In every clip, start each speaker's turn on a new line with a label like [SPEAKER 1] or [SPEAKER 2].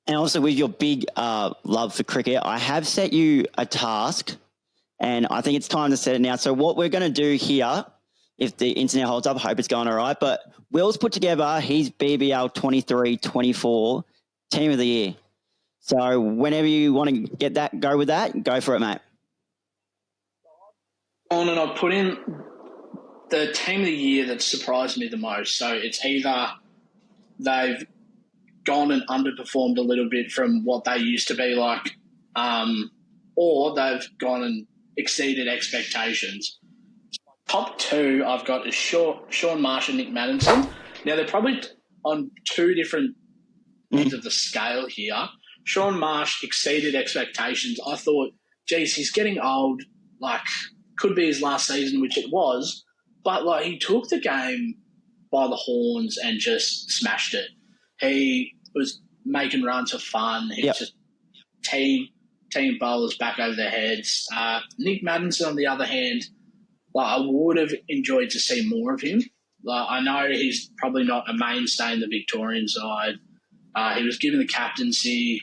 [SPEAKER 1] And also with your big love for cricket, I have set you a task, and I think it's time to set it now. So what we're going to do here, if the internet holds up, I hope it's going all right, but Will's put together his BBL 23-24 Team of the Year. So whenever you want to get that, go with that, go for it, mate.
[SPEAKER 2] And I put in the Team of the Year that surprised me the most. So it's either they've gone and underperformed a little bit from what they used to be like, or they've gone and exceeded expectations. Top two I've got is Sean Marsh and Nick Maddinson. Now, they're probably on two different ends of the scale here. Sean Marsh exceeded expectations. I thought, geez, he's getting old, like, could be his last season, which it was, but, like, he took the game by the horns and just smashed it. He was making runs for fun. He was just team bowlers back over their heads. Nick Maddinson, on the other hand, like, I would have enjoyed to see more of him. Like, I know he's probably not a mainstay in the Victorian side. He was given the captaincy.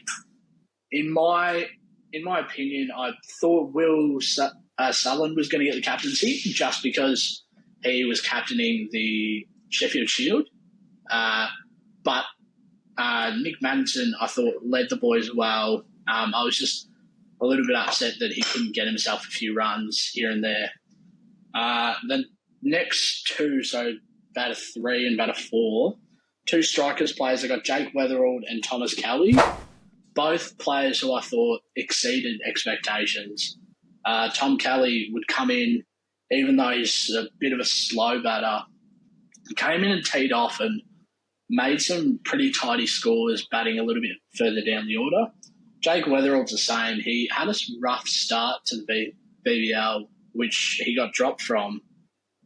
[SPEAKER 2] In my opinion, I thought Will Sutherland was going to get the captaincy just because he was captaining the Sheffield Shield. But Nick Maddinson, I thought, led the boys well. I was just a little bit upset that he couldn't get himself a few runs here and there. The next two, so batter 3 and batter 4, two strikers players. I got Jake Weatherald and Thomas Kelly, both players who I thought exceeded expectations. Tom Kelly would come in, even though he's a bit of a slow batter, he came in and teed off and made some pretty tidy scores, batting a little bit further down the order. Jake Weatherald's the same. He had a rough start to the BBL, which he got dropped from.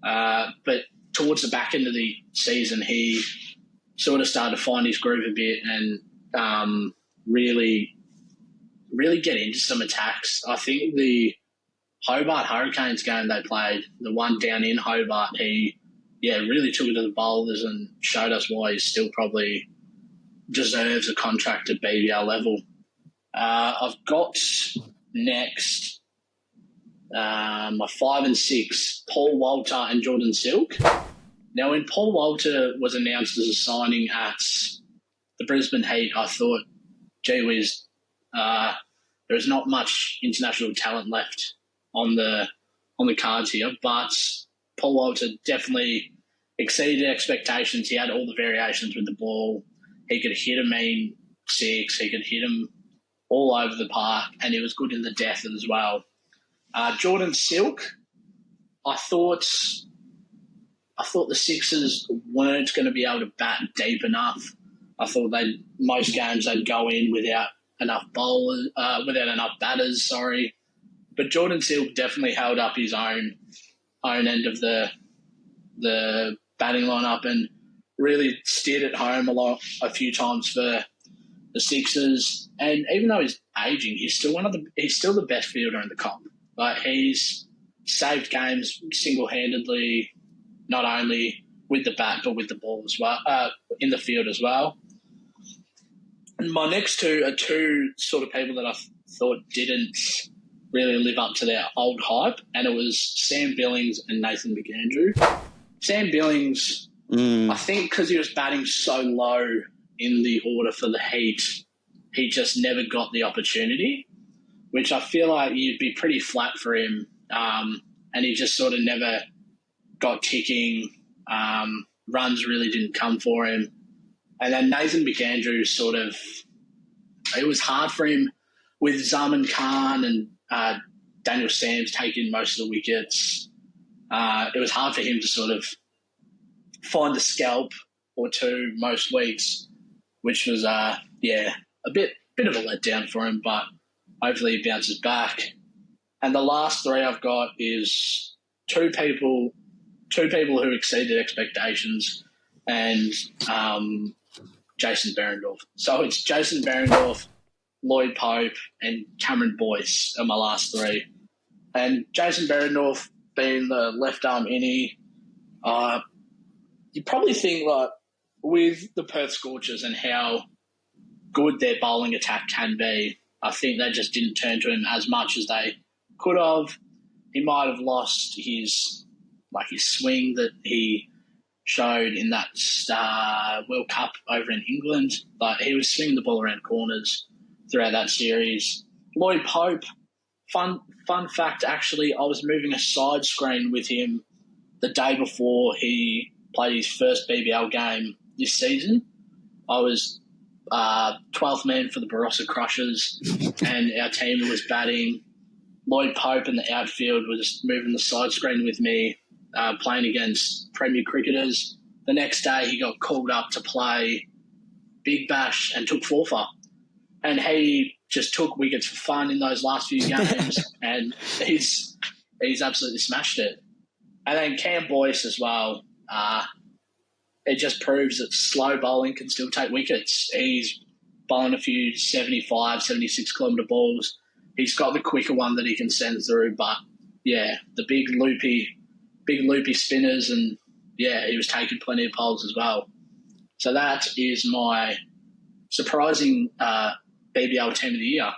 [SPEAKER 2] But towards the back end of the season, he sort of started to find his groove a bit and really get into some attacks. I think the Hobart Hurricanes game they played, the one down in Hobart, he really took it to the bowlers and showed us why he still probably deserves a contract at BBL level. I've got next my 5 and 6, Paul Walter and Jordan Silk. Now, when Paul Walter was announced as a signing at the Brisbane Heat, I thought, gee whiz, there's not much international talent left on the cards here, but Paul Walter definitely exceeded expectations. He had all the variations with the ball. He could hit a mean 6. He could hit him all over the park, and he was good in the death as well. Jordan Silk, I thought the Sixers weren't going to be able to bat deep enough. I thought most games they'd go in without enough batters. But Jordan Silk definitely held up his own end of the batting lineup and really steered it home a few times for the Sixers. And even though he's aging, he's still the best fielder in the comp. Like, he's saved games single-handedly, not only with the bat but with the ball as well, in the field as well. And my next two are two sort of people that I thought didn't really live up to their old hype, and it was Sam Billings and Nathan McAndrew. Sam Billings, I think because he was batting so low in the order for the Heat, he just never got the opportunity, which I feel like you'd be pretty flat for him, and he just sort of never got ticking. Runs really didn't come for him. And then Nathan McAndrew it was hard for him with Zaman Khan and Daniel Sams taking most of the wickets. It was hard for him to sort of find the scalp or two most weeks, which was a bit of a letdown for him, but hopefully he bounces back. And the last three I've got is two people who exceeded expectations and Jason Behrendorff. So it's Jason Behrendorff, Lloyd Pope, and Cameron Boyce are my last three. And Jason Behrendorff being the left-arm innie, you probably think, like, with the Perth Scorchers and how good their bowling attack can be. I think they just didn't turn to him as much as they could have. He might have lost his swing that he showed in that World Cup over in England. But he was swinging the ball around corners throughout that series. Lloyd Pope, fun fact, actually, I was moving a side screen with him the day before he played his first BBL game this season. I was 12th man for the Barossa Crushers, and our team was batting. Lloyd Pope in the outfield was moving the side screen with me, playing against Premier cricketers. The next day, he got called up to play Big Bash and took 4 for. And he just took wickets for fun in those last few games, and he's absolutely smashed it. And then Cam Boyce as well. It just proves that slow bowling can still take wickets. He's bowling a few 75, 76 kilometre balls. He's got the quicker one that he can send through, but yeah, the big loopy spinners, and yeah, he was taking plenty of poles as well. So that is my surprising BBL team of the year.